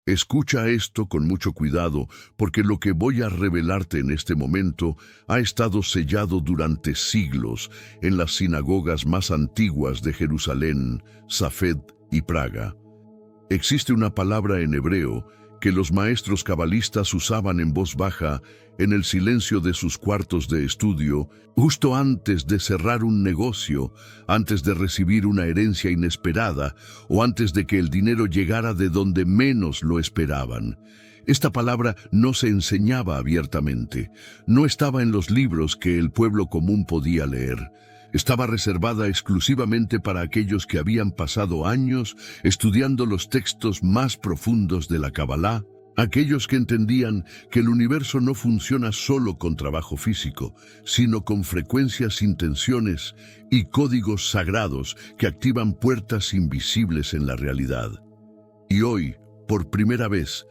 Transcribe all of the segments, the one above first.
Escucha esto con mucho cuidado, porque lo que voy a revelarte en este momento ha estado sellado durante siglos en las sinagogas más antiguas de Jerusalén, Safed y Praga. Existe una palabra en hebreo que los maestros cabalistas usaban en voz baja en el silencio de sus cuartos de estudio, justo antes de cerrar un negocio, antes de recibir una herencia inesperada o antes de que el dinero llegara de donde menos lo esperaban. Esta palabra no se enseñaba abiertamente, no estaba en los libros que el pueblo común podía leer. Estaba reservada exclusivamente para aquellos que habían pasado años estudiando los textos más profundos de la Kabbalah, aquellos que entendían que el universo no funciona solo con trabajo físico, sino con frecuencias, intenciones y códigos sagrados que activan puertas invisibles en la realidad. Y hoy, por primera vez,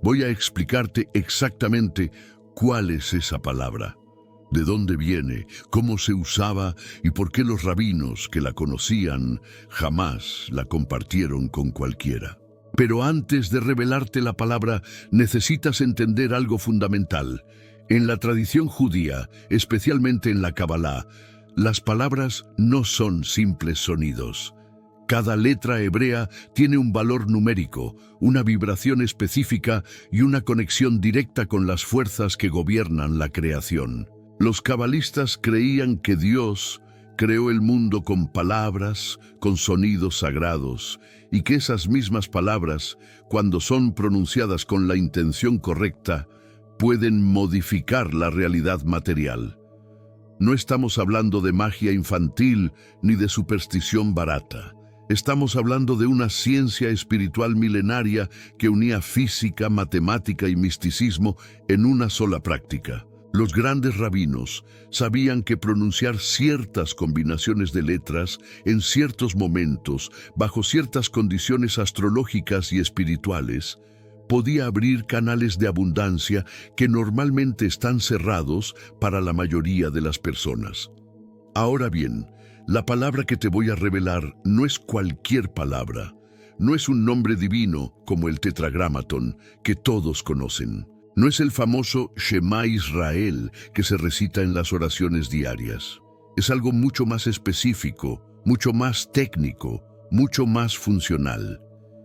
voy a explicarte exactamente cuál es esa palabra. De dónde viene, cómo se usaba y por qué los rabinos que la conocían jamás la compartieron con cualquiera. Pero antes de revelarte la palabra, necesitas entender algo fundamental. En la tradición judía, especialmente en la Kabbalah, las palabras no son simples sonidos. Cada letra hebrea tiene un valor numérico, una vibración específica y una conexión directa con las fuerzas que gobiernan la creación. Los cabalistas creían que Dios creó el mundo con palabras, con sonidos sagrados, y que esas mismas palabras, cuando son pronunciadas con la intención correcta, pueden modificar la realidad material. No estamos hablando de magia infantil ni de superstición barata. Estamos hablando de una ciencia espiritual milenaria que unía física, matemática y misticismo en una sola práctica. Los grandes rabinos sabían que pronunciar ciertas combinaciones de letras en ciertos momentos, bajo ciertas condiciones astrológicas y espirituales, podía abrir canales de abundancia que normalmente están cerrados para la mayoría de las personas. Ahora bien, la palabra que te voy a revelar no es cualquier palabra, no es un nombre divino como el Tetragramatón que todos conocen. No es el famoso Shema Israel que se recita en las oraciones diarias. Es algo mucho más específico, mucho más técnico, mucho más funcional.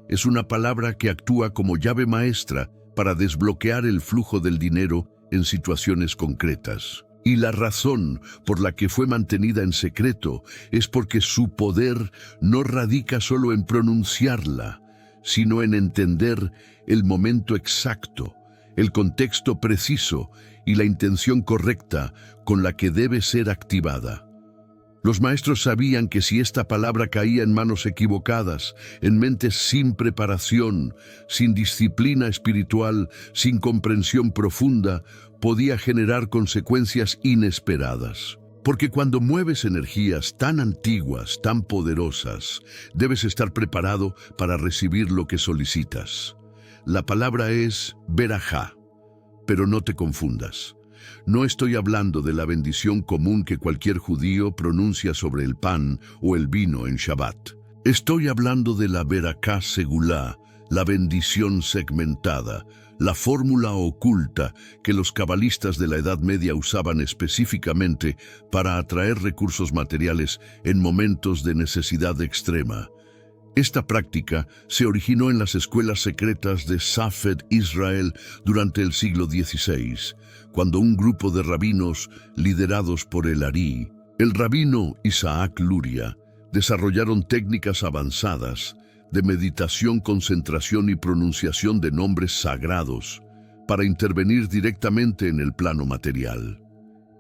Es una palabra que actúa como llave maestra para desbloquear el flujo del dinero en situaciones concretas. Y la razón por la que fue mantenida en secreto es porque su poder no radica solo en pronunciarla, sino en entender el momento exacto, el contexto preciso y la intención correcta con la que debe ser activada. Los maestros sabían que si esta palabra caía en manos equivocadas, en mentes sin preparación, sin disciplina espiritual, sin comprensión profunda, podía generar consecuencias inesperadas. Porque cuando mueves energías tan antiguas, tan poderosas, debes estar preparado para recibir lo que solicitas. La palabra es berajá, pero no te confundas. No estoy hablando de la bendición común que cualquier judío pronuncia sobre el pan o el vino en Shabbat. Estoy hablando de la beraká segulá, la bendición segmentada, la fórmula oculta que los cabalistas de la Edad Media usaban específicamente para atraer recursos materiales en momentos de necesidad extrema. Esta práctica se originó en las escuelas secretas de Safed Israel durante el siglo XVI, cuando un grupo de rabinos liderados por el rabino Isaac Luria, desarrollaron técnicas avanzadas de meditación, concentración y pronunciación de nombres sagrados para intervenir directamente en el plano material.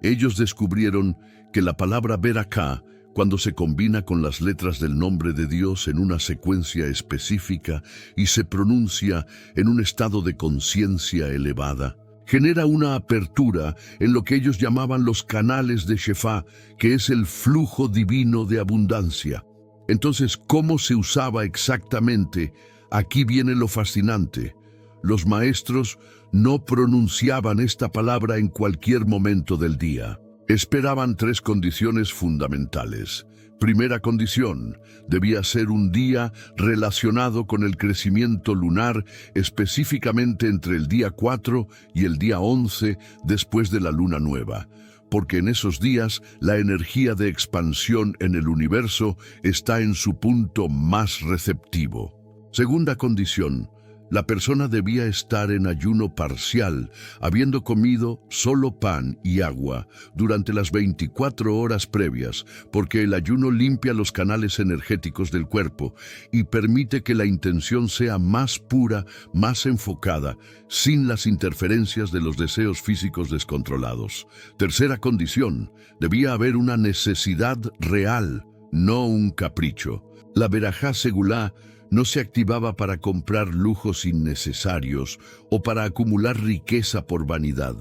Ellos descubrieron que la palabra beraká, cuando se combina con las letras del nombre de Dios en una secuencia específica y se pronuncia en un estado de conciencia elevada, genera una apertura en lo que ellos llamaban los canales de Shefá, que es el flujo divino de abundancia. Entonces, ¿cómo se usaba exactamente? Aquí viene lo fascinante. Los maestros no pronunciaban esta palabra en cualquier momento del día. Esperaban tres condiciones fundamentales. Primera condición, debía ser un día relacionado con el crecimiento lunar, específicamente entre el día 4 y el día 11 después de la luna nueva, porque en esos días la energía de expansión en el universo está en su punto más receptivo. Segunda condición, la persona debía estar en ayuno parcial, habiendo comido solo pan y agua durante las 24 horas previas, porque el ayuno limpia los canales energéticos del cuerpo y permite que la intención sea más pura, más enfocada, sin las interferencias de los deseos físicos descontrolados. Tercera condición, debía haber una necesidad real, no un capricho. La verajá segulá no se activaba para comprar lujos innecesarios o para acumular riqueza por vanidad.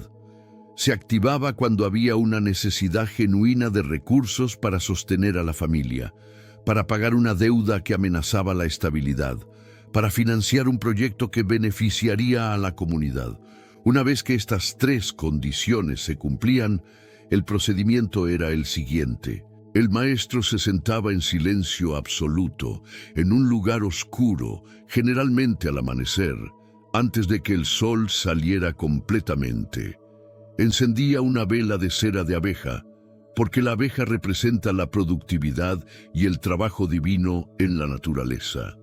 Se activaba cuando había una necesidad genuina de recursos para sostener a la familia, para pagar una deuda que amenazaba la estabilidad, para financiar un proyecto que beneficiaría a la comunidad. Una vez que estas tres condiciones se cumplían, el procedimiento era el siguiente. El maestro se sentaba en silencio absoluto, en un lugar oscuro, generalmente al amanecer, antes de que el sol saliera completamente. Encendía una vela de cera de abeja, porque la abeja representa la productividad y el trabajo divino en la naturaleza.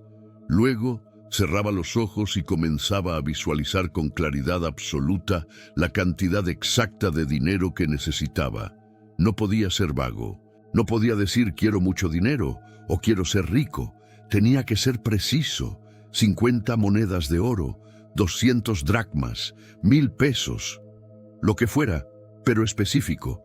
Luego, cerraba los ojos y comenzaba a visualizar con claridad absoluta la cantidad exacta de dinero que necesitaba. No podía ser vago. No podía decir quiero mucho dinero o quiero ser rico. Tenía que ser preciso. 50 monedas de oro, 200 dracmas, 1000 pesos. Lo que fuera, pero específico.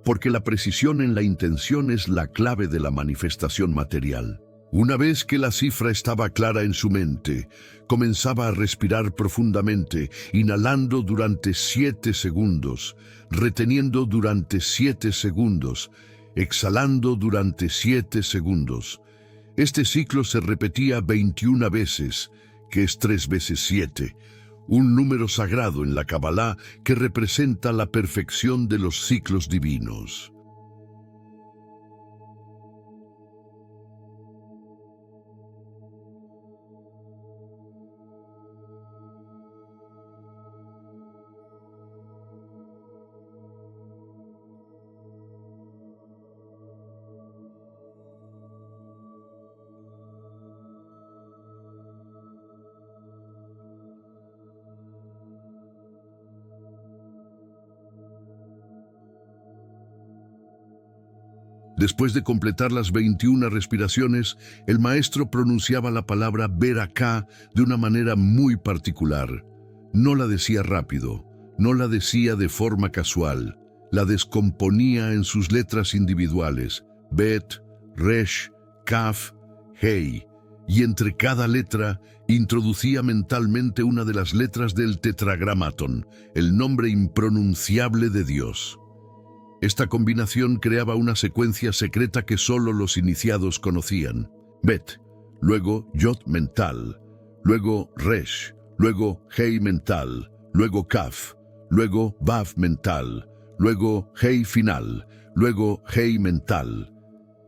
Porque la precisión en la intención es la clave de la manifestación material. Una vez que la cifra estaba clara en su mente, comenzaba a respirar profundamente, inhalando durante 7 segundos, reteniendo durante 7 segundos, exhalando durante 7 segundos. Este ciclo se repetía 21 veces, que es 3 veces 7, un número sagrado en la Kabbalah que representa la perfección de los ciclos divinos. Después de completar las 21 respiraciones, el maestro pronunciaba la palabra Beraká de una manera muy particular. No la decía rápido, no la decía de forma casual, la descomponía en sus letras individuales, Bet, Resh, Kaf, Hei, y entre cada letra introducía mentalmente una de las letras del Tetragramatón, el nombre impronunciable de Dios. Esta combinación creaba una secuencia secreta que solo los iniciados conocían. Bet, luego Yod mental, luego Resh, luego Hei mental, luego Kaf, luego Vav mental, luego Hei final, luego Hei mental.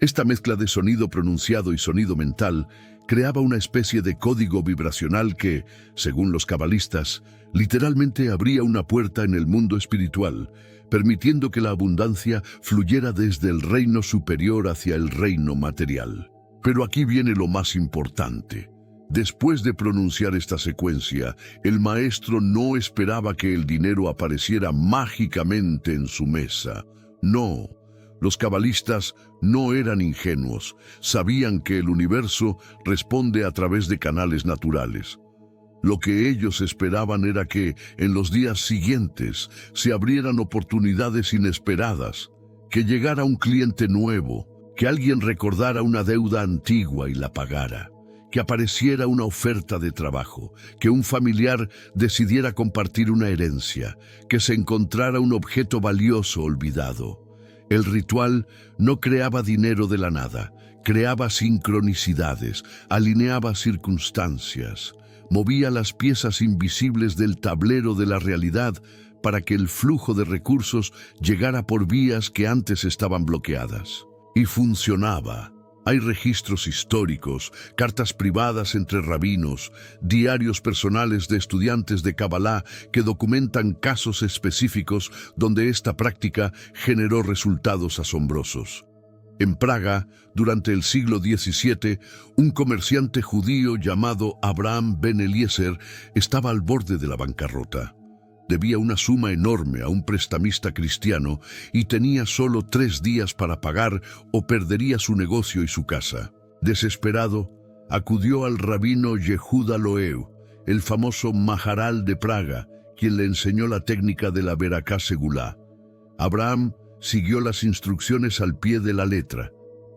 Esta mezcla de sonido pronunciado y sonido mental creaba una especie de código vibracional que, según los cabalistas, literalmente abría una puerta en el mundo espiritual, permitiendo que la abundancia fluyera desde el reino superior hacia el reino material. Pero aquí viene lo más importante. Después de pronunciar esta secuencia, el maestro no esperaba que el dinero apareciera mágicamente en su mesa. No, los cabalistas no eran ingenuos, sabían que el universo responde a través de canales naturales. Lo que ellos esperaban era que, en los días siguientes, se abrieran oportunidades inesperadas, que llegara un cliente nuevo, que alguien recordara una deuda antigua y la pagara, que apareciera una oferta de trabajo, que un familiar decidiera compartir una herencia, que se encontrara un objeto valioso olvidado. El ritual no creaba dinero de la nada, creaba sincronicidades, alineaba circunstancias, movía las piezas invisibles del tablero de la realidad para que el flujo de recursos llegara por vías que antes estaban bloqueadas. Y funcionaba. Hay registros históricos, cartas privadas entre rabinos, diarios personales de estudiantes de Kabbalah que documentan casos específicos donde esta práctica generó resultados asombrosos. En Praga, durante el siglo XVII, un comerciante judío llamado Abraham Ben Eliezer estaba al borde de la bancarrota. Debía una suma enorme a un prestamista cristiano y tenía solo 3 días para pagar o perdería su negocio y su casa. Desesperado, acudió al rabino Yehuda Loew, el famoso Maharal de Praga, quien le enseñó la técnica de la Beraká Segulá. Abraham siguió las instrucciones al pie de la letra.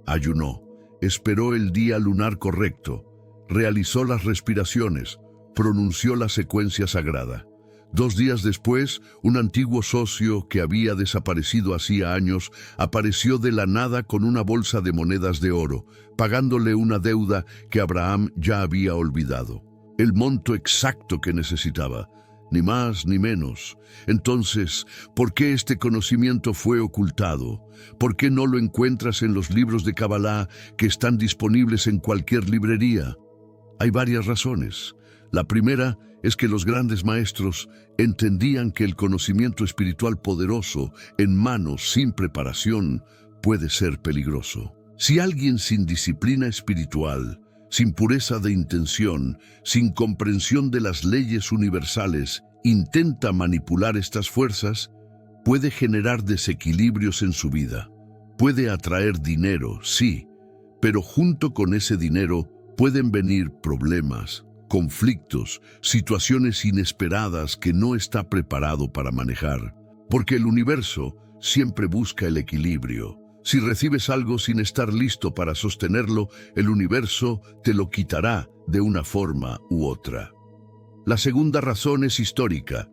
Ayunó, esperó el día lunar correcto, realizó las respiraciones, pronunció la secuencia sagrada. 2 días después, un antiguo socio que había desaparecido hacía años apareció de la nada con una bolsa de monedas de oro, pagándole una deuda que Abraham ya había olvidado. El monto exacto que necesitaba, ni más ni menos. Entonces, ¿por qué este conocimiento fue ocultado? ¿Por qué no lo encuentras en los libros de Kabbalah que están disponibles en cualquier librería? Hay varias razones. La primera es que los grandes maestros entendían que el conocimiento espiritual poderoso en manos sin preparación puede ser peligroso. Si alguien sin disciplina espiritual, sin pureza de intención, sin comprensión de las leyes universales, intenta manipular estas fuerzas, puede generar desequilibrios en su vida. Puede atraer dinero, sí, pero junto con ese dinero pueden venir problemas, conflictos, situaciones inesperadas que no está preparado para manejar. Porque el universo siempre busca el equilibrio. Si recibes algo sin estar listo para sostenerlo, el universo te lo quitará de una forma u otra. La segunda razón es histórica.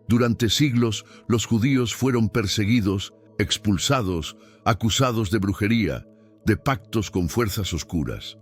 Durante siglos, los judíos fueron perseguidos, expulsados, acusados de brujería, de pactos con fuerzas oscuras.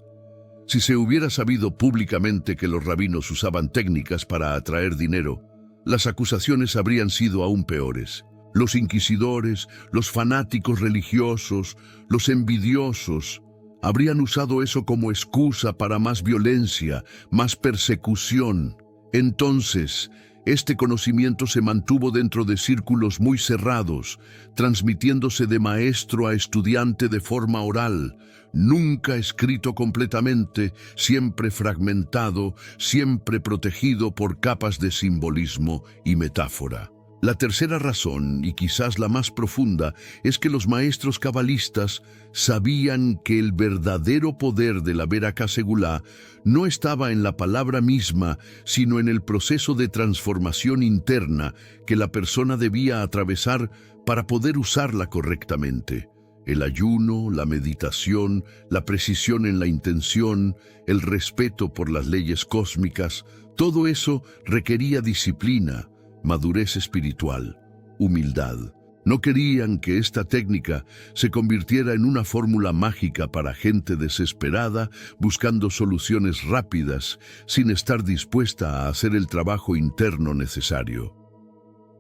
Si se hubiera sabido públicamente que los rabinos usaban técnicas para atraer dinero, las acusaciones habrían sido aún peores. Los inquisidores, los fanáticos religiosos, los envidiosos, habrían usado eso como excusa para más violencia, más persecución. Entonces, este conocimiento se mantuvo dentro de círculos muy cerrados, transmitiéndose de maestro a estudiante de forma oral, nunca escrito completamente, siempre fragmentado, siempre protegido por capas de simbolismo y metáfora. La tercera razón, y quizás la más profunda, es que los maestros cabalistas sabían que el verdadero poder de la Beraká Segulá no estaba en la palabra misma, sino en el proceso de transformación interna que la persona debía atravesar para poder usarla correctamente. El ayuno, la meditación, la precisión en la intención, el respeto por las leyes cósmicas, todo eso requería disciplina, madurez espiritual, humildad. No querían que esta técnica se convirtiera en una fórmula mágica para gente desesperada buscando soluciones rápidas sin estar dispuesta a hacer el trabajo interno necesario.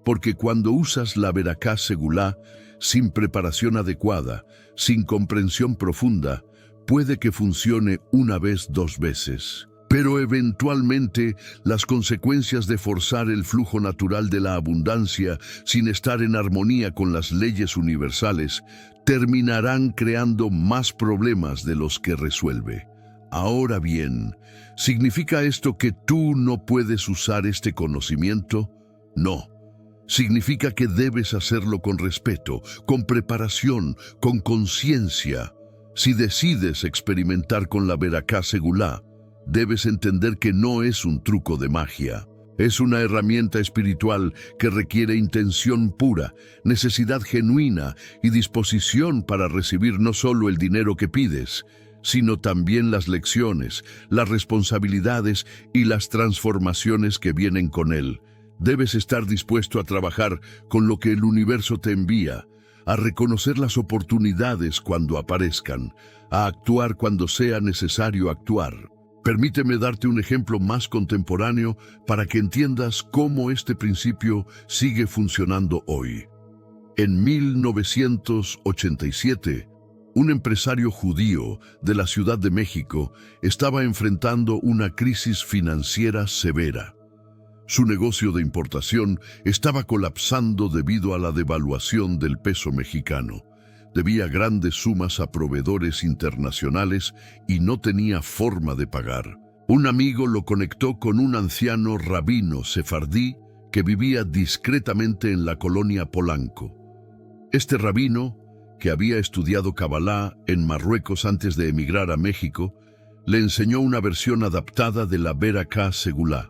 Porque cuando usas la Beraká Segulá sin preparación adecuada, sin comprensión profunda, puede que funcione una vez, 2 veces. Pero eventualmente las consecuencias de forzar el flujo natural de la abundancia sin estar en armonía con las leyes universales terminarán creando más problemas de los que resuelve. Ahora bien, ¿significa esto que tú no puedes usar este conocimiento? No. Significa que debes hacerlo con respeto, con preparación, con conciencia. Si decides experimentar con la Beraká Segulá, debes entender que no es un truco de magia. Es una herramienta espiritual que requiere intención pura, necesidad genuina y disposición para recibir no solo el dinero que pides, sino también las lecciones, las responsabilidades y las transformaciones que vienen con él. Debes estar dispuesto a trabajar con lo que el universo te envía, a reconocer las oportunidades cuando aparezcan, a actuar cuando sea necesario actuar. Permíteme darte un ejemplo más contemporáneo para que entiendas cómo este principio sigue funcionando hoy. En 1987, Un empresario judío de la Ciudad de México estaba enfrentando una crisis financiera severa. Su negocio de importación estaba colapsando debido a la devaluación del peso mexicano. Debía grandes sumas a proveedores internacionales y no tenía forma de pagar. Un amigo lo conectó con un anciano rabino sefardí que vivía discretamente en la colonia Polanco. Este rabino, que había estudiado Kabbalah en Marruecos antes de emigrar a México, le enseñó una versión adaptada de la Berajá Segulá.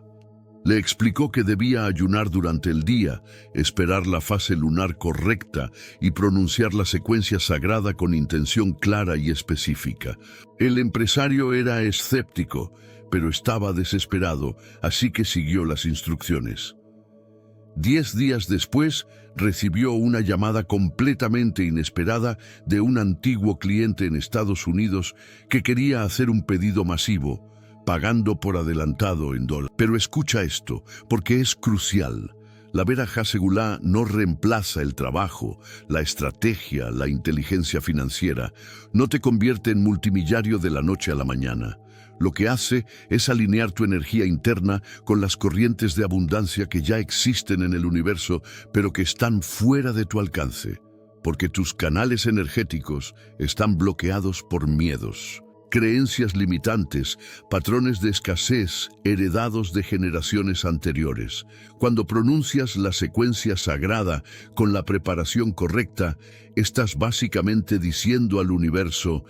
Le explicó que debía ayunar durante el día, esperar la fase lunar correcta y pronunciar la secuencia sagrada con intención clara y específica. El empresario era escéptico, pero estaba desesperado, así que siguió las instrucciones. 10 días después, recibió una llamada completamente inesperada de un antiguo cliente en Estados Unidos que quería hacer un pedido masivo, pagando por adelantado en dólares. Pero escucha esto, porque es crucial. La Berajá Segulá no reemplaza el trabajo, la estrategia, la inteligencia financiera. No te convierte en multimillonario de la noche a la mañana. Lo que hace es alinear tu energía interna con las corrientes de abundancia que ya existen en el universo, pero que están fuera de tu alcance, porque tus canales energéticos están bloqueados por miedos, creencias limitantes, patrones de escasez heredados de generaciones anteriores. Cuando pronuncias la secuencia sagrada con la preparación correcta, estás básicamente diciendo al universo: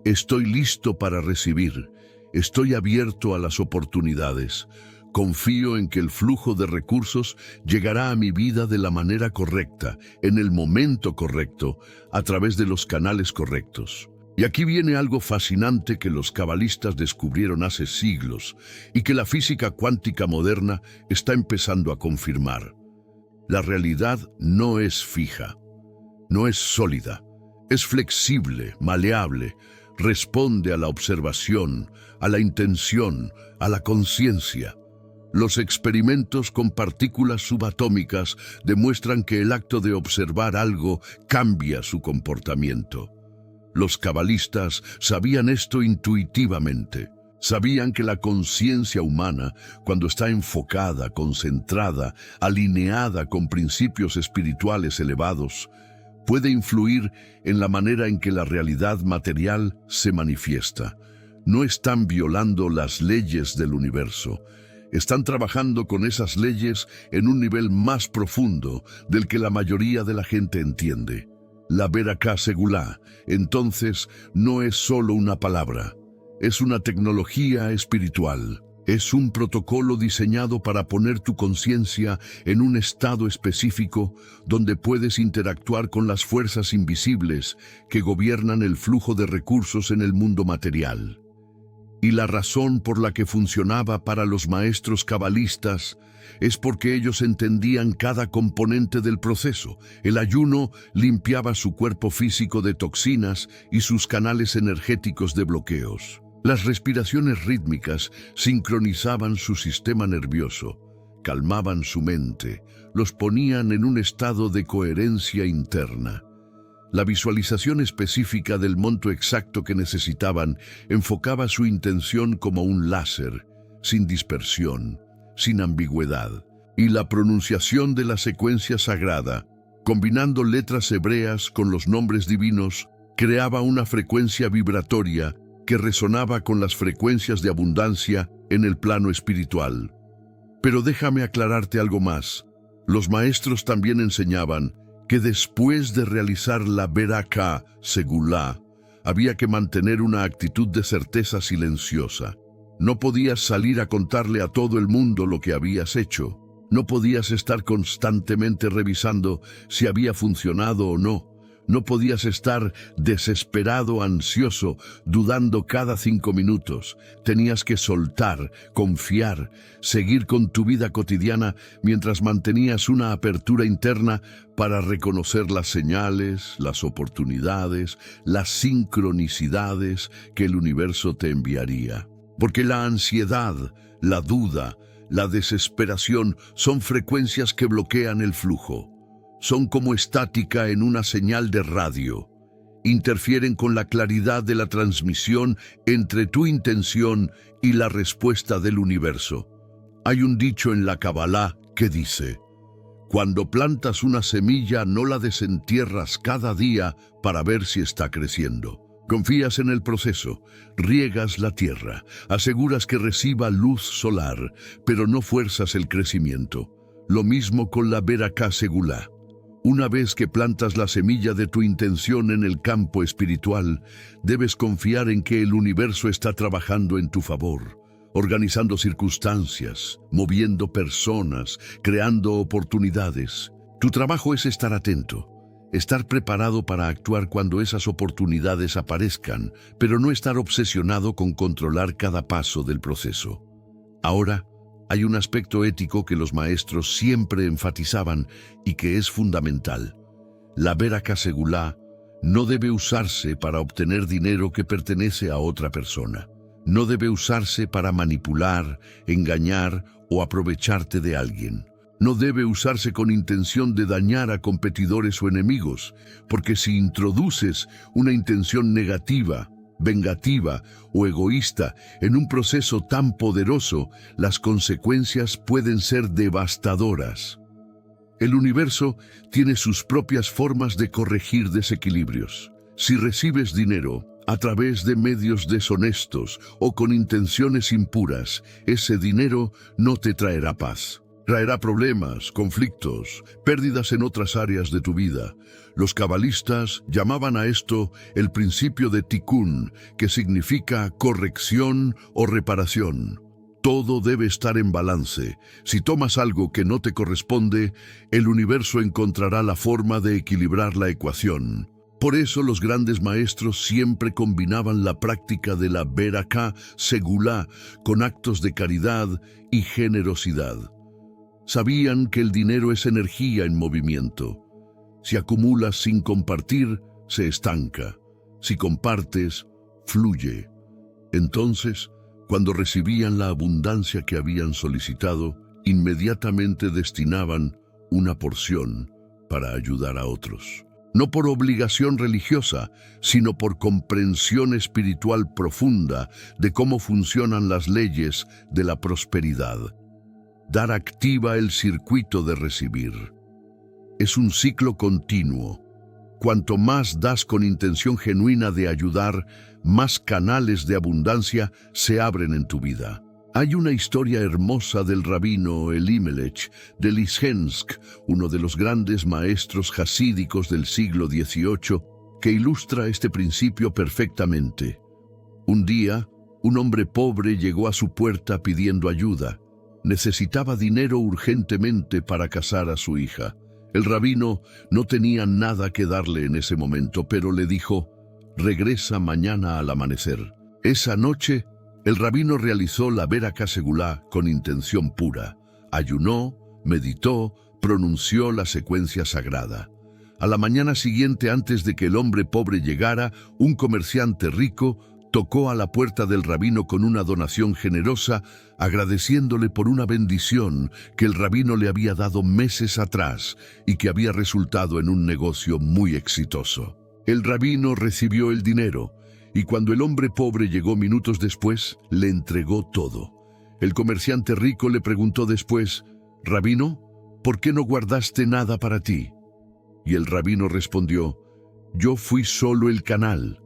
estoy listo para recibir, estoy abierto a las oportunidades, confío en que el flujo de recursos llegará a mi vida de la manera correcta, en el momento correcto, a través de los canales correctos. Y aquí viene algo fascinante que los cabalistas descubrieron hace siglos y que la física cuántica moderna está empezando a confirmar. La realidad no es fija, no es sólida, es flexible, maleable, responde a la observación, a la intención, a la conciencia. Los experimentos con partículas subatómicas demuestran que el acto de observar algo cambia su comportamiento. Los cabalistas sabían esto intuitivamente. Sabían que la conciencia humana, cuando está enfocada, concentrada, alineada con principios espirituales elevados, puede influir en la manera en que la realidad material se manifiesta. No están violando las leyes del universo. Están trabajando con esas leyes en un nivel más profundo del que la mayoría de la gente entiende. La Berajá Segulá, entonces, no es solo una palabra, es una tecnología espiritual. Es un protocolo diseñado para poner tu conciencia en un estado específico donde puedes interactuar con las fuerzas invisibles que gobiernan el flujo de recursos en el mundo material. Y la razón por la que funcionaba para los maestros cabalistas es porque ellos entendían cada componente del proceso. El ayuno limpiaba su cuerpo físico de toxinas y sus canales energéticos de bloqueos. Las respiraciones rítmicas sincronizaban su sistema nervioso, calmaban su mente, los ponían en un estado de coherencia interna. La visualización específica del monto exacto que necesitaban enfocaba su intención como un láser, sin dispersión, sin ambigüedad. Y la pronunciación de la secuencia sagrada, combinando letras hebreas con los nombres divinos, creaba una frecuencia vibratoria que resonaba con las frecuencias de abundancia en el plano espiritual. Pero déjame aclararte algo más. Los maestros también enseñaban que después de realizar la Berajá Segulá, había que mantener una actitud de certeza silenciosa. No podías salir a contarle a todo el mundo lo que habías hecho. No podías estar constantemente revisando si había funcionado o no. No podías estar desesperado, ansioso, dudando cada 5 minutos. Tenías que soltar, confiar, seguir con tu vida cotidiana mientras mantenías una apertura interna para reconocer las señales, las oportunidades, las sincronicidades que el universo te enviaría. Porque la ansiedad, la duda, la desesperación son frecuencias que bloquean el flujo. Son como estática en una señal de radio. Interfieren con la claridad de la transmisión entre tu intención y la respuesta del universo. Hay un dicho en la Kabbalah que dice: cuando plantas una semilla, no la desentierras cada día para ver si está creciendo. Confías en el proceso, riegas la tierra, aseguras que reciba luz solar, pero no fuerzas el crecimiento. Lo mismo con la Beraká Segulá. Una vez que plantas la semilla de tu intención en el campo espiritual, debes confiar en que el universo está trabajando en tu favor, organizando circunstancias, moviendo personas, creando oportunidades. Tu trabajo es estar atento, estar preparado para actuar cuando esas oportunidades aparezcan, pero no estar obsesionado con controlar cada paso del proceso. Ahora, hay un aspecto ético que los maestros siempre enfatizaban y que es fundamental. La Beraká Segulá no debe usarse para obtener dinero que pertenece a otra persona. No debe usarse para manipular, engañar o aprovecharte de alguien. No debe usarse con intención de dañar a competidores o enemigos, porque si introduces una intención negativa, vengativa o egoísta en un proceso tan poderoso, las consecuencias pueden ser devastadoras. El universo tiene sus propias formas de corregir desequilibrios. Si recibes dinero a través de medios deshonestos o con intenciones impuras, ese dinero no te traerá paz. Traerá problemas, conflictos, pérdidas en otras áreas de tu vida. Los cabalistas llamaban a esto el principio de Tikkun, que significa corrección o reparación. Todo debe estar en balance. Si tomas algo que no te corresponde, el universo encontrará la forma de equilibrar la ecuación. Por eso los grandes maestros siempre combinaban la práctica de la Beraká Segulá con actos de caridad y generosidad. Sabían que el dinero es energía en movimiento. Si acumulas sin compartir, se estanca. Si compartes, fluye. Entonces, cuando recibían la abundancia que habían solicitado, inmediatamente destinaban una porción para ayudar a otros. No por obligación religiosa, sino por comprensión espiritual profunda de cómo funcionan las leyes de la prosperidad. Dar activa el circuito de recibir. Es un ciclo continuo. Cuanto más das con intención genuina de ayudar, más canales de abundancia se abren en tu vida. Hay una historia hermosa del rabino Elimelech de Lizhensk, uno de los grandes maestros jasídicos del siglo XVIII, que ilustra este principio perfectamente. Un día, un hombre pobre llegó a su puerta pidiendo ayuda. Necesitaba dinero urgentemente para casar a su hija. El rabino no tenía nada que darle en ese momento, pero le dijo: regresa mañana al amanecer. Esa noche, el rabino realizó la Beraká Segulá con intención pura. Ayunó, meditó, pronunció la secuencia sagrada. A la mañana siguiente, antes de que el hombre pobre llegara, un comerciante rico tocó a la puerta del rabino con una donación generosa, agradeciéndole por una bendición que el rabino le había dado meses atrás y que había resultado en un negocio muy exitoso. El rabino recibió el dinero y cuando el hombre pobre llegó minutos después, le entregó todo. El comerciante rico le preguntó después: «Rabino, ¿por qué no guardaste nada para ti?». Y el rabino respondió: «Yo fui solo el canal.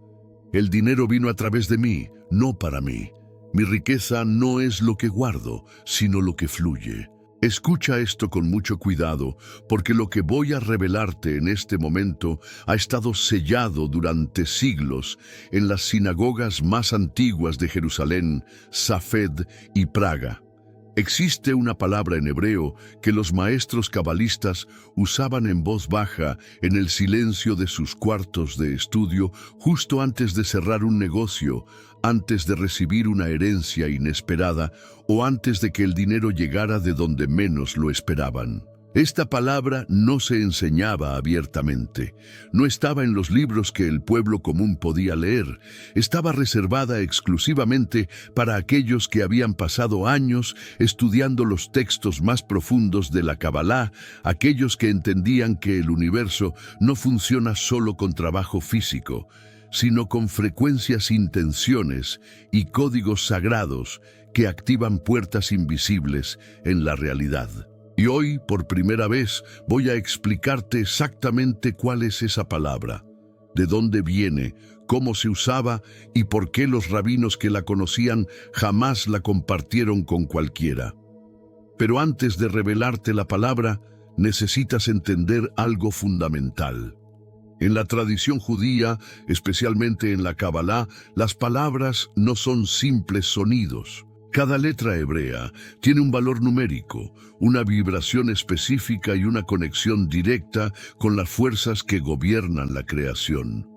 El dinero vino a través de mí, no para mí. Mi riqueza no es lo que guardo, sino lo que fluye». Escucha esto con mucho cuidado, porque lo que voy a revelarte en este momento ha estado sellado durante siglos en las sinagogas más antiguas de Jerusalén, Safed y Praga. Existe una palabra en hebreo que los maestros cabalistas usaban en voz baja en el silencio de sus cuartos de estudio justo antes de cerrar un negocio, antes de recibir una herencia inesperada o antes de que el dinero llegara de donde menos lo esperaban. Esta palabra no se enseñaba abiertamente, no estaba en los libros que el pueblo común podía leer, estaba reservada exclusivamente para aquellos que habían pasado años estudiando los textos más profundos de la Kabbalah, aquellos que entendían que el universo no funciona solo con trabajo físico, sino con frecuencias, intenciones y códigos sagrados que activan puertas invisibles en la realidad. Y hoy, por primera vez, voy a explicarte exactamente cuál es esa palabra, de dónde viene, cómo se usaba y por qué los rabinos que la conocían jamás la compartieron con cualquiera. Pero antes de revelarte la palabra, necesitas entender algo fundamental. En la tradición judía, especialmente en la Kabbalah, las palabras no son simples sonidos. Cada letra hebrea tiene un valor numérico, una vibración específica y una conexión directa con las fuerzas que gobiernan la creación.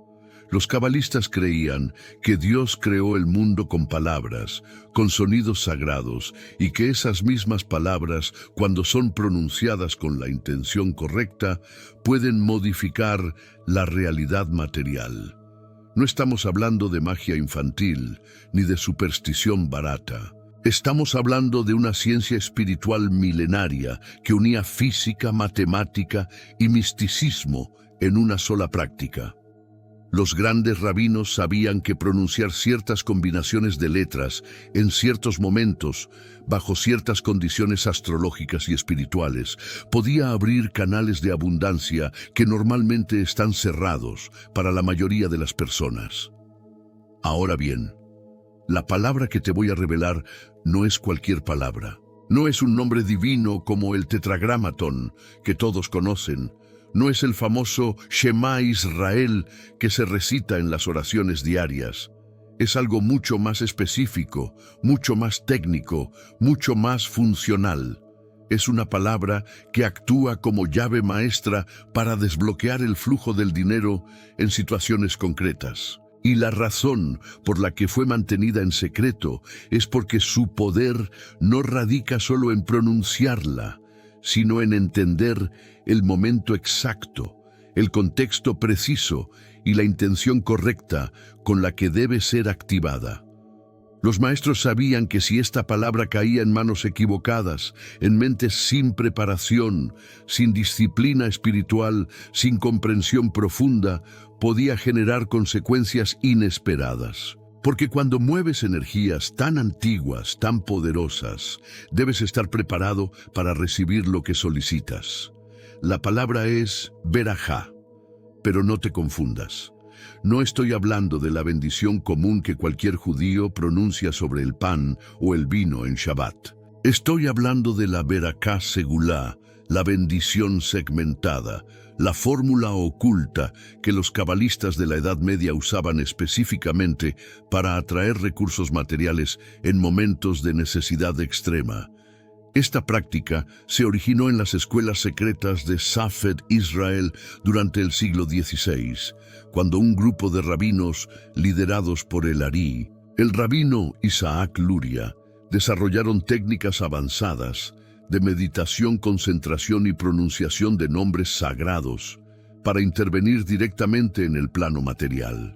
Los cabalistas creían que Dios creó el mundo con palabras, con sonidos sagrados, y que esas mismas palabras, cuando son pronunciadas con la intención correcta, pueden modificar la realidad material. No estamos hablando de magia infantil, ni de superstición barata. Estamos hablando de una ciencia espiritual milenaria que unía física, matemática y misticismo en una sola práctica. Los grandes rabinos sabían que pronunciar ciertas combinaciones de letras en ciertos momentos, bajo ciertas condiciones astrológicas y espirituales, podía abrir canales de abundancia que normalmente están cerrados para la mayoría de las personas. Ahora bien, la palabra que te voy a revelar no es cualquier palabra. No es un nombre divino como el Tetragramatón, que todos conocen. No es el famoso Shema Israel que se recita en las oraciones diarias. Es algo mucho más específico, mucho más técnico, mucho más funcional. Es una palabra que actúa como llave maestra para desbloquear el flujo del dinero en situaciones concretas. Y la razón por la que fue mantenida en secreto es porque su poder no radica solo en pronunciarla, sino en entender el momento exacto, el contexto preciso y la intención correcta con la que debe ser activada. Los maestros sabían que si esta palabra caía en manos equivocadas, en mentes sin preparación, sin disciplina espiritual, sin comprensión profunda, podía generar consecuencias inesperadas. Porque cuando mueves energías tan antiguas, tan poderosas, debes estar preparado para recibir lo que solicitas. La palabra es verajá, pero no te confundas. No estoy hablando de la bendición común que cualquier judío pronuncia sobre el pan o el vino en Shabbat. Estoy hablando de la Beraká Segulá, la bendición segmentada, la fórmula oculta que los cabalistas de la Edad Media usaban específicamente para atraer recursos materiales en momentos de necesidad extrema. Esta práctica se originó en las escuelas secretas de Safed Israel durante el siglo XVI, cuando un grupo de rabinos liderados por el Ari, el rabino Isaac Luria, desarrollaron técnicas avanzadas de meditación, concentración y pronunciación de nombres sagrados para intervenir directamente en el plano material.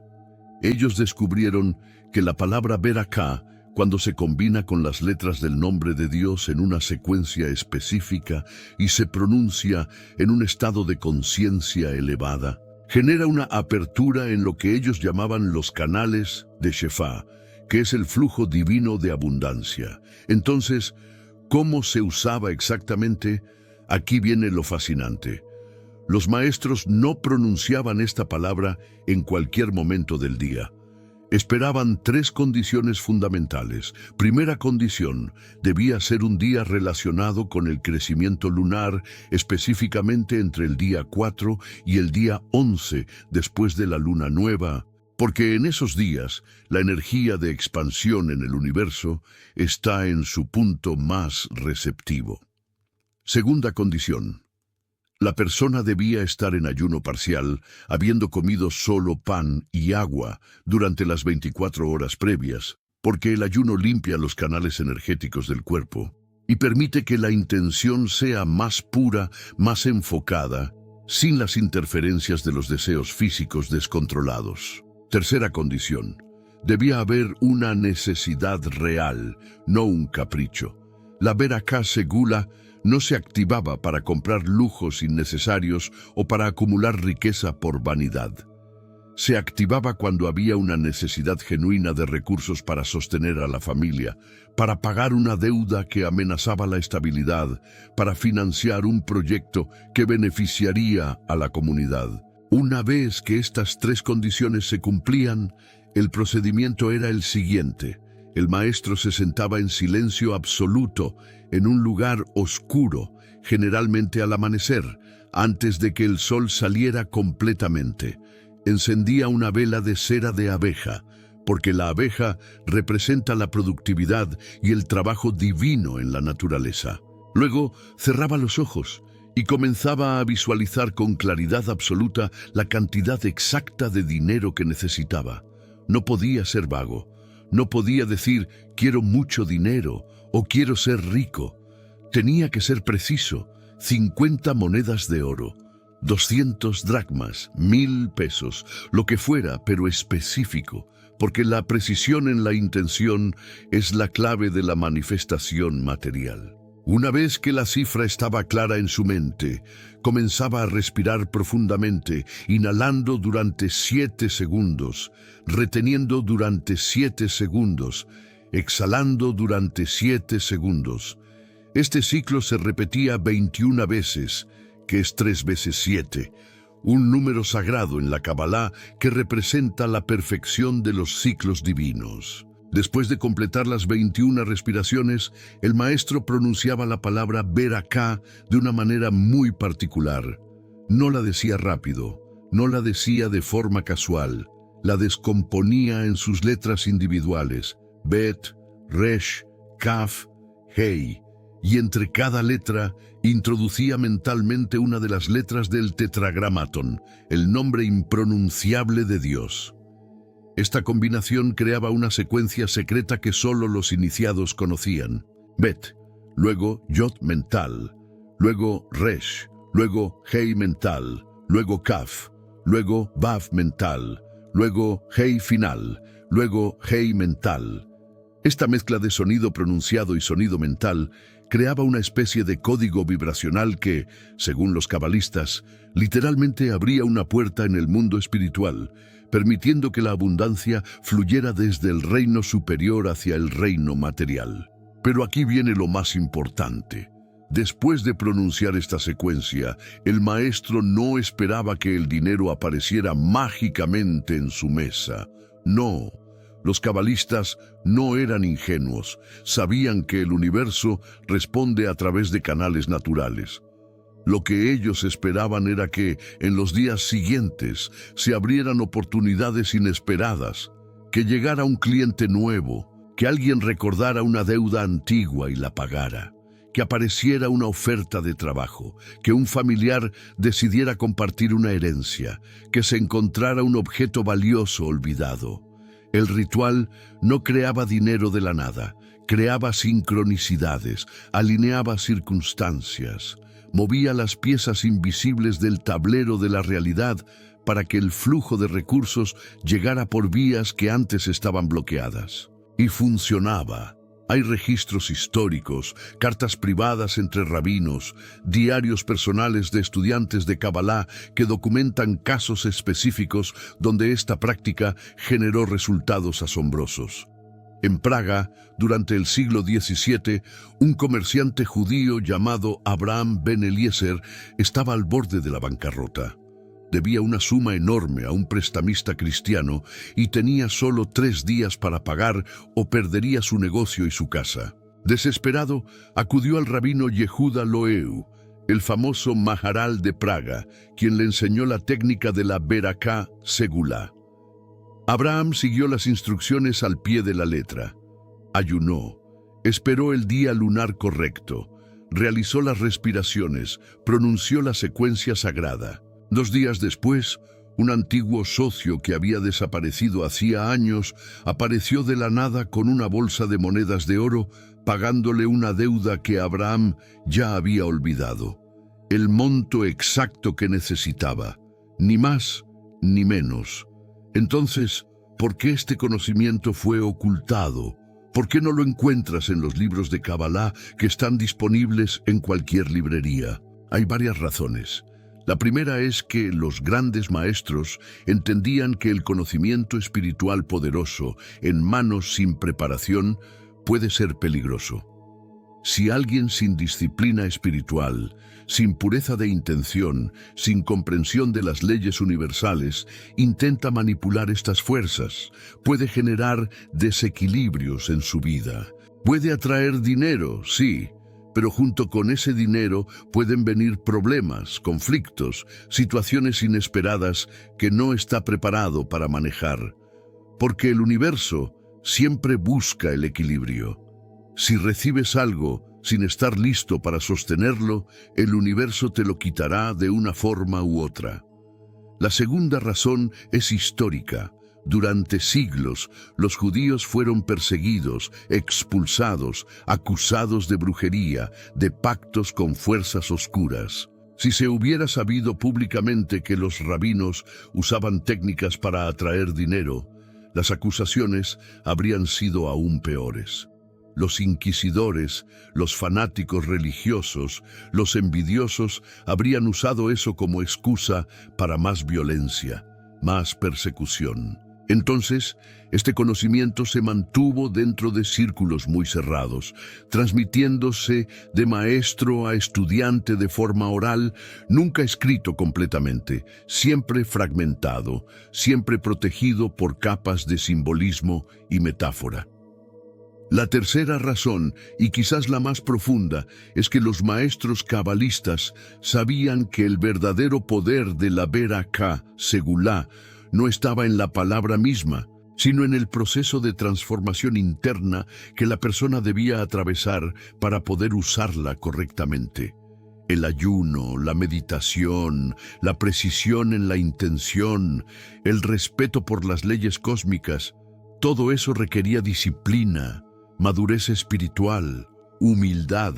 Ellos descubrieron que la palabra Beraká, cuando se combina con las letras del nombre de Dios en una secuencia específica y se pronuncia en un estado de conciencia elevada, genera una apertura en lo que ellos llamaban los canales de Shefá, que es el flujo divino de abundancia. Entonces, ¿cómo se usaba exactamente? Aquí viene lo fascinante. Los maestros no pronunciaban esta palabra en cualquier momento del día. Esperaban 3 condiciones fundamentales. Primera condición, debía ser un día relacionado con el crecimiento lunar, específicamente entre el día 4 y el día 11 después de la luna nueva, porque en esos días la energía de expansión en el universo está en su punto más receptivo. Segunda condición. La persona debía estar en ayuno parcial, habiendo comido solo pan y agua durante las 24 horas previas, porque el ayuno limpia los canales energéticos del cuerpo. y permite que la intención sea más pura, más enfocada, sin las interferencias de los deseos físicos descontrolados. Tercera condición. Debía haber una necesidad real, no un capricho. La Beracá Segula no se activaba para comprar lujos innecesarios o para acumular riqueza por vanidad. Se activaba cuando había una necesidad genuina de recursos para sostener a la familia, para pagar una deuda que amenazaba la estabilidad, para financiar un proyecto que beneficiaría a la comunidad. Una vez que estas tres condiciones se cumplían, el procedimiento era el siguiente. El maestro se sentaba en silencio absoluto, en un lugar oscuro, generalmente al amanecer, antes de que el sol saliera completamente. Encendía una vela de cera de abeja, porque la abeja representa la productividad y el trabajo divino en la naturaleza. Luego cerraba los ojos y comenzaba a visualizar con claridad absoluta la cantidad exacta de dinero que necesitaba. No podía ser vago, no podía decir quiero mucho dinero o quiero ser rico. Tenía que ser preciso, 50 monedas de oro. 200 dracmas, 1000 pesos, lo que fuera, pero específico, porque la precisión en la intención es la clave de la manifestación material. Una vez que la cifra estaba clara en su mente, comenzaba a respirar profundamente, inhalando durante 7 segundos, reteniendo durante 7 segundos, exhalando durante 7 segundos. Este ciclo se repetía 21 veces, que es 3 veces 7, un número sagrado en la Kabbalah que representa la perfección de los ciclos divinos. Después de completar las 21 respiraciones, el maestro pronunciaba la palabra Beracá de una manera muy particular. No la decía rápido, no la decía de forma casual, la descomponía en sus letras individuales, Bet, Resh, Kaf, Hei, y entre cada letra introducía mentalmente una de las letras del tetragramatón, el nombre impronunciable de Dios. Esta combinación creaba una secuencia secreta que solo los iniciados conocían. Bet, luego Yod mental, luego Resh, luego Hei mental, luego Kaf, luego Vav mental, luego Hei final, luego Hei mental. Esta mezcla de sonido pronunciado y sonido mental creaba una especie de código vibracional que, según los cabalistas, literalmente abría una puerta en el mundo espiritual, permitiendo que la abundancia fluyera desde el reino superior hacia el reino material. Pero aquí viene lo más importante. Después de pronunciar esta secuencia, el maestro no esperaba que el dinero apareciera mágicamente en su mesa. No. Los cabalistas no eran ingenuos, sabían que el universo responde a través de canales naturales. Lo que ellos esperaban era que, en los días siguientes, se abrieran oportunidades inesperadas, que llegara un cliente nuevo, que alguien recordara una deuda antigua y la pagara, que apareciera una oferta de trabajo, que un familiar decidiera compartir una herencia, que se encontrara un objeto valioso olvidado. El ritual no creaba dinero de la nada, creaba sincronicidades, alineaba circunstancias, movía las piezas invisibles del tablero de la realidad para que el flujo de recursos llegara por vías que antes estaban bloqueadas. Y funcionaba. Hay registros históricos, cartas privadas entre rabinos, diarios personales de estudiantes de Kabbalah que documentan casos específicos donde esta práctica generó resultados asombrosos. En Praga, durante el siglo XVII, un comerciante judío llamado Abraham Ben Eliezer estaba al borde de la bancarrota. Debía una suma enorme a un prestamista cristiano y tenía solo 3 días para pagar o perdería su negocio y su casa. Desesperado, acudió al rabino Yehuda Loeu, el famoso Maharal de Praga, quien le enseñó la técnica de la Beracá Segula. Abraham siguió las instrucciones al pie de la letra. Ayunó, esperó el día lunar correcto, realizó las respiraciones, pronunció la secuencia sagrada. 2 días después, un antiguo socio que había desaparecido hacía años apareció de la nada con una bolsa de monedas de oro pagándole una deuda que Abraham ya había olvidado. El monto exacto que necesitaba, ni más ni menos. Entonces, ¿por qué este conocimiento fue ocultado? ¿Por qué no lo encuentras en los libros de Kabbalah que están disponibles en cualquier librería? Hay varias razones. La primera es que los grandes maestros entendían que el conocimiento espiritual poderoso en manos sin preparación puede ser peligroso. Si alguien sin disciplina espiritual, sin pureza de intención, sin comprensión de las leyes universales, intenta manipular estas fuerzas, puede generar desequilibrios en su vida. Puede atraer dinero, sí, pero junto con ese dinero pueden venir problemas, conflictos, situaciones inesperadas que no está preparado para manejar. Porque el universo siempre busca el equilibrio. Si recibes algo sin estar listo para sostenerlo, el universo te lo quitará de una forma u otra. La segunda razón es histórica. Durante siglos, los judíos fueron perseguidos, expulsados, acusados de brujería, de pactos con fuerzas oscuras. Si se hubiera sabido públicamente que los rabinos usaban técnicas para atraer dinero, las acusaciones habrían sido aún peores. Los inquisidores, los fanáticos religiosos, los envidiosos habrían usado eso como excusa para más violencia, más persecución. Entonces, este conocimiento se mantuvo dentro de círculos muy cerrados, transmitiéndose de maestro a estudiante de forma oral, nunca escrito completamente, siempre fragmentado, siempre protegido por capas de simbolismo y metáfora. La tercera razón, y quizás la más profunda, es que los maestros cabalistas sabían que el verdadero poder de la Berakah Segulá no estaba en la palabra misma, sino en el proceso de transformación interna que la persona debía atravesar para poder usarla correctamente. El ayuno, la meditación, la precisión en la intención, el respeto por las leyes cósmicas, todo eso requería disciplina, madurez espiritual, humildad.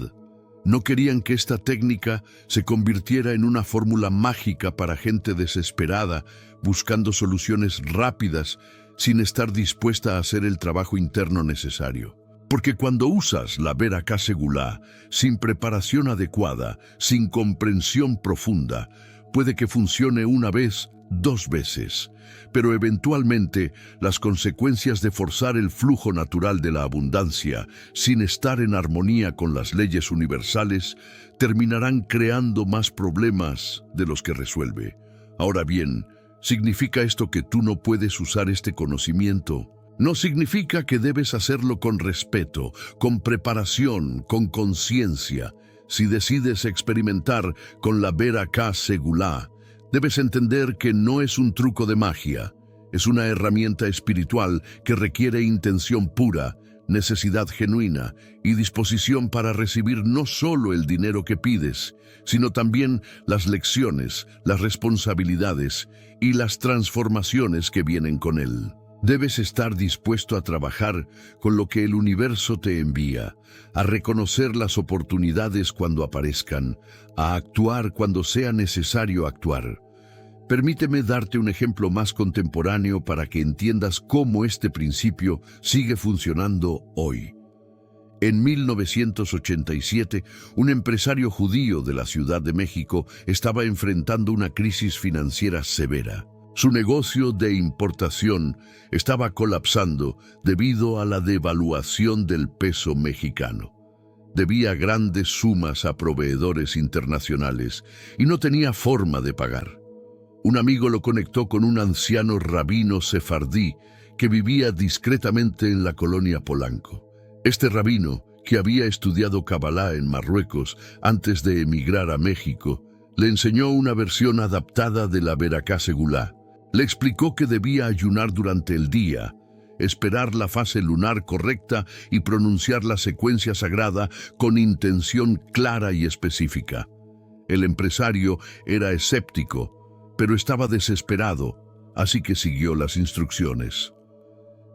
No querían que esta técnica se convirtiera en una fórmula mágica para gente desesperada, buscando soluciones rápidas, sin estar dispuesta a hacer el trabajo interno necesario. Porque cuando usas la Berakah Segulá, sin preparación adecuada, sin comprensión profunda, puede que funcione una vez, 2 veces, pero eventualmente las consecuencias de forzar el flujo natural de la abundancia sin estar en armonía con las leyes universales terminarán creando más problemas de los que resuelve. Ahora bien, ¿significa esto que tú no puedes usar este conocimiento? No significa que debes hacerlo con respeto, con preparación, con conciencia. Si decides experimentar con la Berakah Segulá, debes entender que no es un truco de magia, es una herramienta espiritual que requiere intención pura, necesidad genuina y disposición para recibir no solo el dinero que pides, sino también las lecciones, las responsabilidades y las transformaciones que vienen con él. Debes estar dispuesto a trabajar con lo que el universo te envía, a reconocer las oportunidades cuando aparezcan, a actuar cuando sea necesario actuar. Permíteme darte un ejemplo más contemporáneo para que entiendas cómo este principio sigue funcionando hoy. En 1987, un empresario judío de la Ciudad de México estaba enfrentando una crisis financiera severa. Su negocio de importación estaba colapsando debido a la devaluación del peso mexicano. Debía grandes sumas a proveedores internacionales y no tenía forma de pagar. Un amigo lo conectó con un anciano rabino sefardí que vivía discretamente en la colonia Polanco. Este rabino, que había estudiado Kabbalah en Marruecos antes de emigrar a México, le enseñó una versión adaptada de la Berakah Segulá. Le explicó que debía ayunar durante el día, esperar la fase lunar correcta y pronunciar la secuencia sagrada con intención clara y específica. El empresario era escéptico, pero estaba desesperado, así que siguió las instrucciones.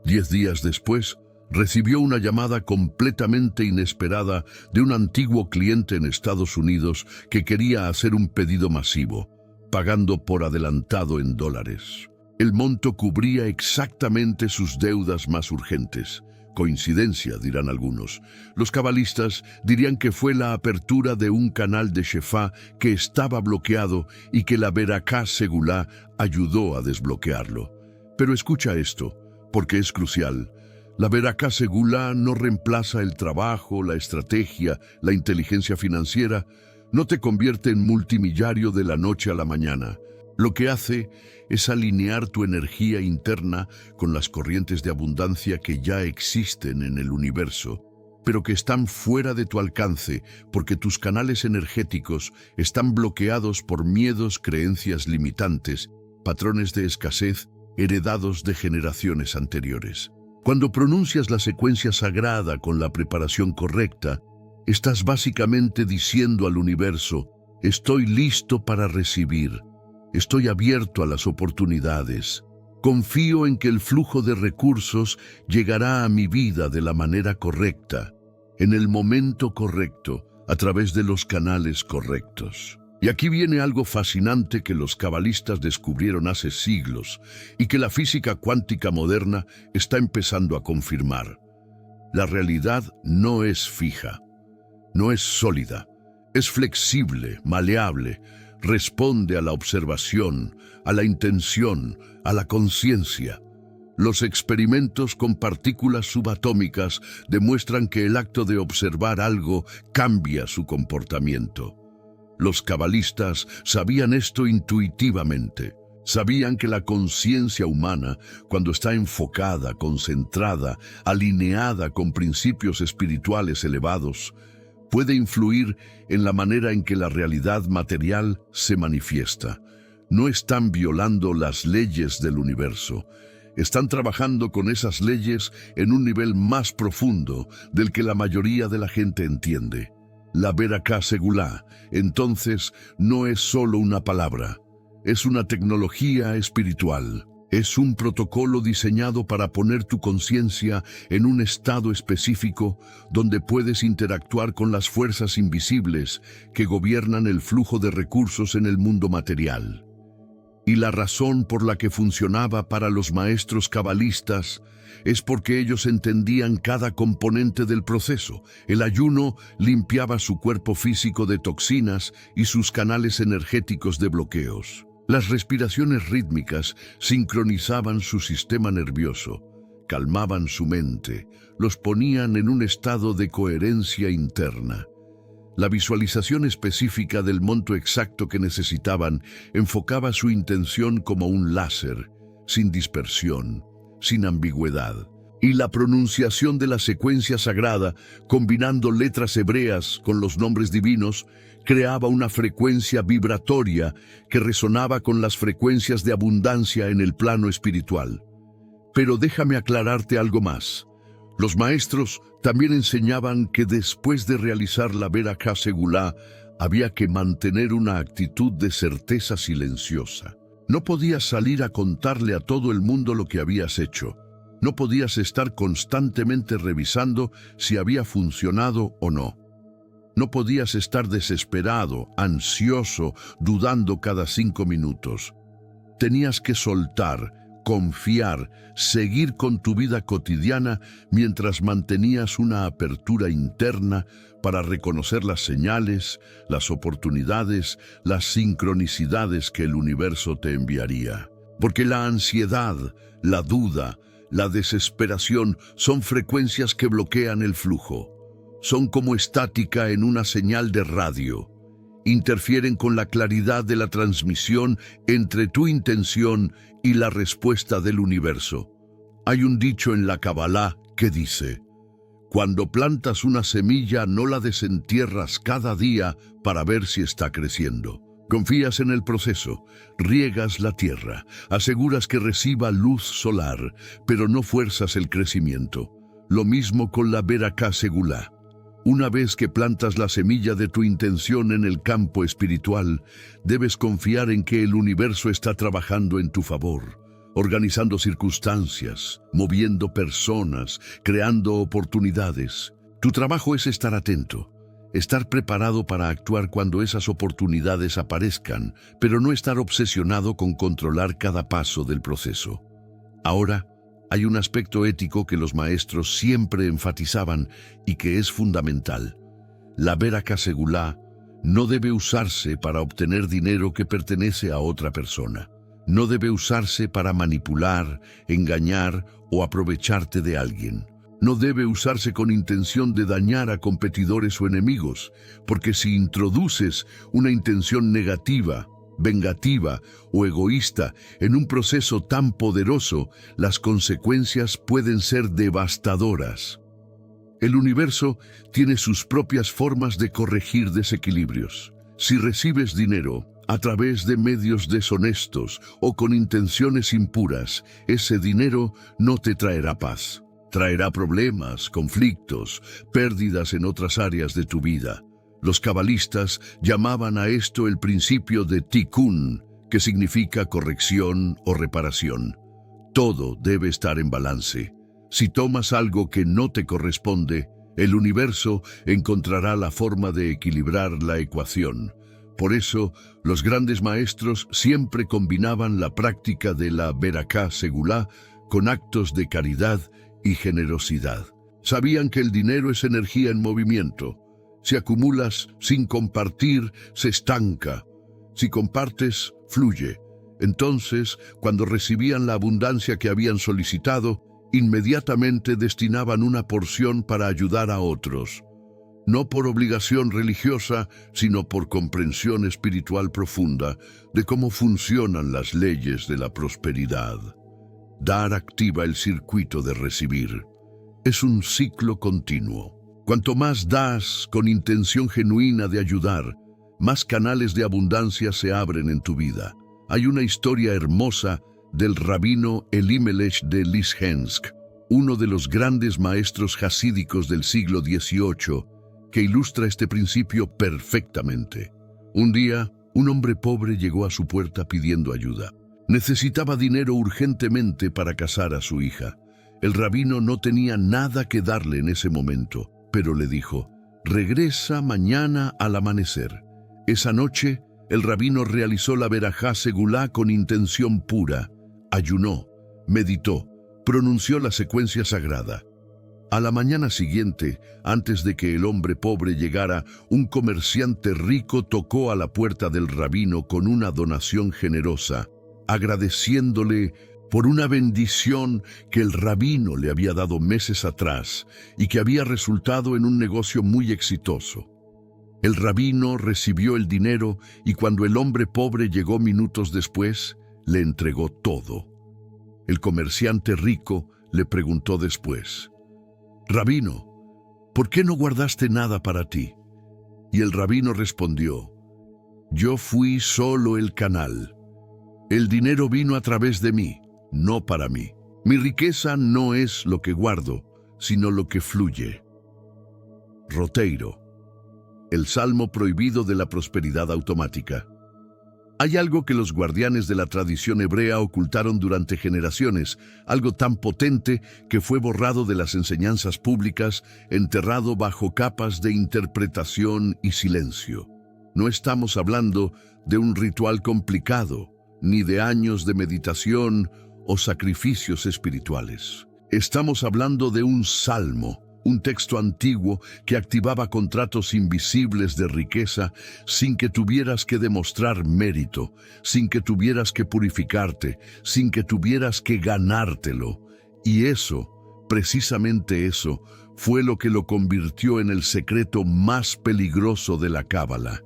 10 días después, Recibió una llamada completamente inesperada de un antiguo cliente en Estados Unidos que quería hacer un pedido masivo, pagando por adelantado en dólares. El monto cubría exactamente sus deudas más urgentes. Coincidencia, dirán algunos. Los cabalistas dirían que fue la apertura de un canal de Shefá que estaba bloqueado y que la Beraká Segulá ayudó a desbloquearlo. Pero escucha esto, porque es crucial. La Beraká Segulá no reemplaza el trabajo, la estrategia, la inteligencia financiera, no te convierte en multimillonario de la noche a la mañana. Lo que hace es alinear tu energía interna con las corrientes de abundancia que ya existen en el universo, pero que están fuera de tu alcance porque tus canales energéticos están bloqueados por miedos, creencias limitantes, patrones de escasez heredados de generaciones anteriores. Cuando pronuncias la secuencia sagrada con la preparación correcta, estás básicamente diciendo al universo: estoy listo para recibir. Estoy abierto a las oportunidades. Confío en que el flujo de recursos llegará a mi vida de la manera correcta, en el momento correcto, a través de los canales correctos. Y aquí viene algo fascinante que los cabalistas descubrieron hace siglos y que la física cuántica moderna está empezando a confirmar. La realidad no es fija, no es sólida, es flexible, maleable. Responde a la observación, a la intención, a la conciencia. Los experimentos con partículas subatómicas demuestran que el acto de observar algo cambia su comportamiento. Los cabalistas sabían esto intuitivamente. Sabían que la conciencia humana, cuando está enfocada, concentrada, alineada con principios espirituales elevados, puede influir en la manera en que la realidad material se manifiesta. No están violando las leyes del universo. Están trabajando con esas leyes en un nivel más profundo del que la mayoría de la gente entiende. La Beraká Segulá, entonces, no es solo una palabra. Es una tecnología espiritual. Es un protocolo diseñado para poner tu conciencia en un estado específico donde puedes interactuar con las fuerzas invisibles que gobiernan el flujo de recursos en el mundo material. Y la razón por la que funcionaba para los maestros cabalistas es porque ellos entendían cada componente del proceso. El ayuno limpiaba su cuerpo físico de toxinas y sus canales energéticos de bloqueos. Las respiraciones rítmicas sincronizaban su sistema nervioso, calmaban su mente, los ponían en un estado de coherencia interna. La visualización específica del monto exacto que necesitaban enfocaba su intención como un láser, sin dispersión, sin ambigüedad. Y la pronunciación de la secuencia sagrada, combinando letras hebreas con los nombres divinos, creaba una frecuencia vibratoria que resonaba con las frecuencias de abundancia en el plano espiritual. Pero déjame aclararte algo más. Los maestros también enseñaban que después de realizar la Beraká Segulá, había que mantener una actitud de certeza silenciosa. No podías salir a contarle a todo el mundo lo que habías hecho. No podías estar constantemente revisando si había funcionado o no. No podías estar desesperado, ansioso, dudando cada 5 minutos. Tenías que soltar, confiar, seguir con tu vida cotidiana mientras mantenías una apertura interna para reconocer las señales, las oportunidades, las sincronicidades que el universo te enviaría. Porque la ansiedad, la duda, la desesperación son frecuencias que bloquean el flujo. Son como estática en una señal de radio. Interfieren con la claridad de la transmisión entre tu intención y la respuesta del universo. Hay un dicho en la Kabbalah que dice: cuando plantas una semilla no la desentierras cada día para ver si está creciendo. Confías en el proceso, riegas la tierra, aseguras que reciba luz solar, pero no fuerzas el crecimiento. Lo mismo con la Beraká Segulá. Una vez que plantas la semilla de tu intención en el campo espiritual, debes confiar en que el universo está trabajando en tu favor. organizando circunstancias, moviendo personas, creando oportunidades. Tu trabajo es estar atento, estar preparado para actuar cuando esas oportunidades aparezcan, pero no estar obsesionado con controlar cada paso del proceso. Ahora, hay un aspecto ético que los maestros siempre enfatizaban y que es fundamental. La Beraka Segulá no debe usarse para obtener dinero que pertenece a otra persona. No debe usarse para manipular, engañar o aprovecharte de alguien. No debe usarse con intención de dañar a competidores o enemigos, porque si introduces una intención negativa, vengativa o egoísta en un proceso tan poderoso, las consecuencias pueden ser devastadoras. El universo tiene sus propias formas de corregir desequilibrios. Si recibes dinero a través de medios deshonestos o con intenciones impuras, ese dinero no te traerá paz. Traerá problemas, conflictos, pérdidas en otras áreas de tu vida. Los cabalistas llamaban a esto el principio de Tikkun, que significa corrección o reparación. Todo debe estar en balance. Si tomas algo que no te corresponde, el universo encontrará la forma de equilibrar la ecuación. Por eso, los grandes maestros siempre combinaban la práctica de la Beraka Segulá con actos de caridad y generosidad. Sabían que el dinero es energía en movimiento. Si acumulas sin compartir, se estanca. Si compartes, fluye. Entonces, cuando recibían la abundancia que habían solicitado, inmediatamente destinaban una porción para ayudar a otros. No por obligación religiosa, sino por comprensión espiritual profunda de cómo funcionan las leyes de la prosperidad. Dar activa el circuito de recibir. Es un ciclo continuo. Cuanto más das con intención genuina de ayudar, más canales de abundancia se abren en tu vida. Hay una historia hermosa del rabino Elimelech de Lizhensk, uno de los grandes maestros hasídicos del siglo XVIII, que ilustra este principio perfectamente. Un día, un hombre pobre llegó a su puerta pidiendo ayuda. Necesitaba dinero urgentemente para casar a su hija. El rabino no tenía nada que darle en ese momento, pero le dijo: regresa mañana al amanecer. Esa noche, el rabino realizó la Berajá Segulá con intención pura. Ayunó, meditó, pronunció la secuencia sagrada. A la mañana siguiente, antes de que el hombre pobre llegara, un comerciante rico tocó a la puerta del rabino con una donación generosa, agradeciéndole por una bendición que el rabino le había dado meses atrás y que había resultado en un negocio muy exitoso. El rabino recibió el dinero y cuando el hombre pobre llegó minutos después, le entregó todo. El comerciante rico le preguntó después: «Rabino, ¿por qué no guardaste nada para ti?» Y el rabino respondió: «Yo fui solo el canal. El dinero vino a través de mí, no para mí. Mi riqueza no es lo que guardo, sino lo que fluye». Roteiro, el salmo prohibido de la prosperidad automática. Hay algo que los guardianes de la tradición hebrea ocultaron durante generaciones, algo tan potente que fue borrado de las enseñanzas públicas, enterrado bajo capas de interpretación y silencio. No estamos hablando de un ritual complicado, ni de años de meditación o sacrificios espirituales. Estamos hablando de un salmo, un texto antiguo que activaba contratos invisibles de riqueza sin que tuvieras que demostrar mérito, sin que tuvieras que purificarte, sin que tuvieras que ganártelo. Y eso, precisamente eso, fue lo que lo convirtió en el secreto más peligroso de la Cábala.